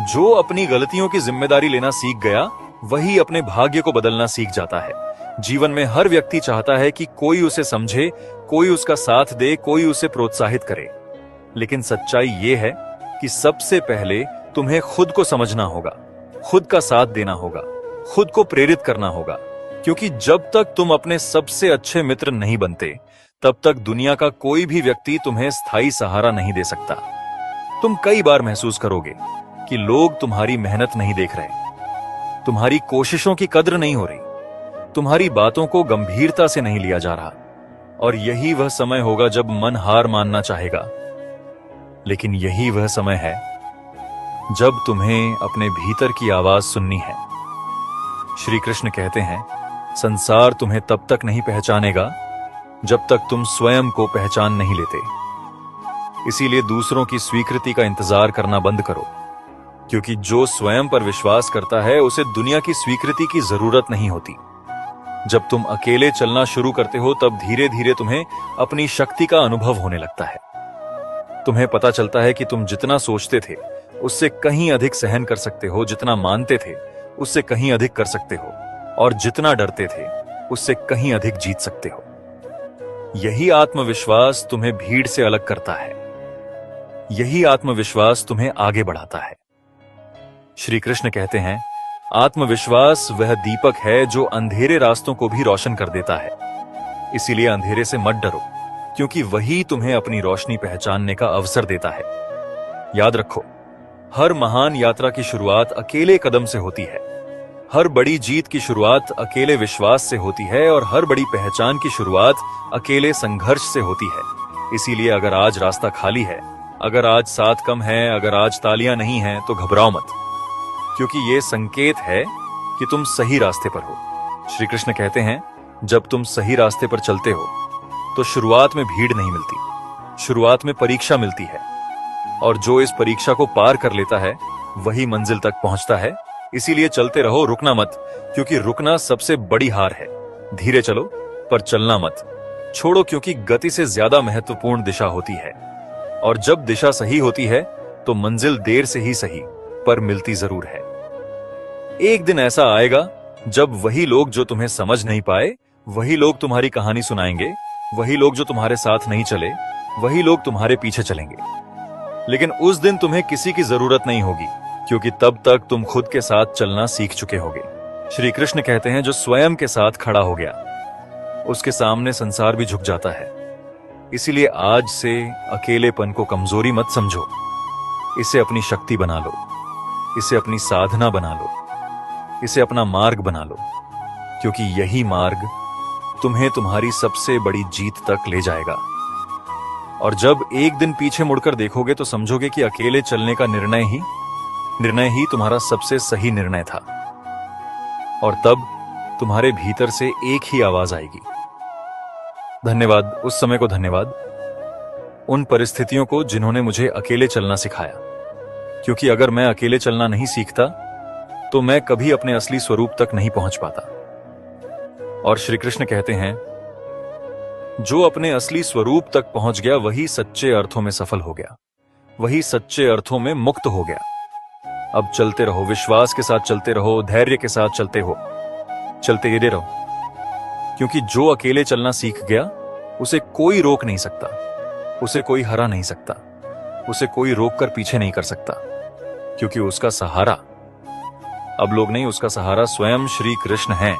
जो अपनी गलतियों की जिम्मेदारी लेना सीख गया, वही अपने भाग्य को बदलना सीख जाता है। जीवन में हर व्यक्ति चाहता है कि कोई उसे समझे, कोई उसका साथ दे, कोई उसे प्रोत्साहित करे। लेकिन सच्चाई ये है कि सबसे पहले तुम्हें खुद को समझना होगा, खुद का साथ देना होगा, खुद को प्रेरित करना होगा। क्योंकि जब तक तुम अपने सबसे अच्छे मित्र नहीं बनते, तब तक दुनिया का कोई भी व्यक्ति तुम्हें स्थायी सहारा नहीं दे सकता। तुम कई बार महसूस करोगे कि लोग तुम्हारी मेहनत नहीं देख रहे, तुम्हारी कोशिशों की कद्र नहीं हो रही, तुम्हारी बातों को गंभीरता से नहीं लिया जा रहा। और यही वह समय होगा जब मन हार मानना चाहेगा। लेकिन यही वह समय है जब तुम्हें अपने भीतर की आवाज सुननी है। श्री कृष्ण कहते हैं, संसार तुम्हें तब तक नहीं पहचानेगा जब तक तुम स्वयं को पहचान नहीं लेते। इसीलिए दूसरों की स्वीकृति का इंतजार करना बंद करो, क्योंकि जो स्वयं पर विश्वास करता है उसे दुनिया की स्वीकृति की जरूरत नहीं होती। जब तुम अकेले चलना शुरू करते हो, तब धीरे धीरे तुम्हें अपनी शक्ति का अनुभव होने लगता है। तुम्हें पता चलता है कि तुम जितना सोचते थे उससे कहीं अधिक सहन कर सकते हो, जितना मानते थे उससे कहीं अधिक कर सकते हो, और जितना डरते थे उससे कहीं अधिक जीत सकते हो। यही आत्मविश्वास तुम्हें भीड़ से अलग करता है। यही आत्मविश्वास तुम्हें आगे बढ़ाता है। श्री कृष्ण कहते हैं, आत्मविश्वास वह दीपक है जो अंधेरे रास्तों को भी रोशन कर देता है। इसीलिए अंधेरे से मत डरो, क्योंकि वही तुम्हें अपनी रोशनी पहचानने का अवसर देता है। याद रखो, हर महान यात्रा की शुरुआत अकेले कदम से होती है, हर बड़ी जीत की शुरुआत अकेले विश्वास से होती है, और हर बड़ी पहचान की शुरुआत अकेले संघर्ष से होती है। इसीलिए अगर आज रास्ता खाली है, अगर आज साथ कम है, अगर आज तालियां नहीं हैं, तो घबराओ मत, क्योंकि यह संकेत है कि तुम सही रास्ते पर हो। श्री कृष्ण कहते हैं, जब तुम सही रास्ते पर चलते हो तो शुरुआत में भीड़ नहीं मिलती, शुरुआत में परीक्षा मिलती है, और जो इस परीक्षा को पार कर लेता है वही मंजिल तक पहुंचता है। इसीलिए चलते रहो, रुकना मत, क्योंकि रुकना सबसे बड़ी हार है। धीरे चलो, पर चलना मत। छोड़ो, क्योंकि गति से ज्यादा महत्वपूर्ण दिशा होती है, और जब दिशा सही होती है तो मंजिल देर से ही सही, पर मिलती जरूर है। एक दिन ऐसा आएगा जब वही लोग जो तुम्हें समझ नहीं पाए, वही लोग तुम्हारी कहानी सुनाएंगे, वही लोग जो तुम्हारे साथ नहीं चले, वही लोग तुम्हारे पीछे चलेंगे। लेकिन उस दिन तुम्हें किसी की जरूरत नहीं होगी, क्योंकि तब तक तुम खुद के साथ चलना सीख चुके होगे। श्री कृष्ण कहते हैं, जो स्वयं के साथ खड़ा हो गया उसके सामने संसार भी झुक जाता है। इसीलिए आज से अकेलेपन को कमजोरी मत समझो, इसे अपनी शक्ति बना लो, इसे अपनी साधना बना लो, इसे अपना मार्ग बना लो, क्योंकि यही मार्ग तुम्हें तुम्हारी सबसे बड़ी जीत तक ले जाएगा। और जब एक दिन पीछे मुड़कर देखोगे तो समझोगे कि अकेले चलने का निर्णय ही तुम्हारा सबसे सही निर्णय था। और तब तुम्हारे भीतर से एक ही आवाज आएगी, धन्यवाद। उस समय को धन्यवाद, उन परिस्थितियों को जिन्होंने मुझे अकेले चलना सिखाया, क्योंकि अगर मैं अकेले चलना नहीं सीखता तो मैं कभी अपने असली स्वरूप तक नहीं पहुंच पाता। और श्री कृष्ण कहते हैं, जो अपने असली स्वरूप तक पहुंच गया वही सच्चे अर्थों में सफल हो गया, वही सच्चे अर्थों में मुक्त हो गया। अब चलते रहो, विश्वास के साथ चलते रहो, धैर्य के साथ चलते ही रहो, क्योंकि जो अकेले चलना सीख गया उसे कोई रोक नहीं सकता, उसे कोई हरा नहीं सकता, उसे कोई रोक कर पीछे नहीं कर सकता, क्योंकि उसका सहारा अब लोग नहीं, उसका सहारा स्वयं श्री कृष्ण हैं।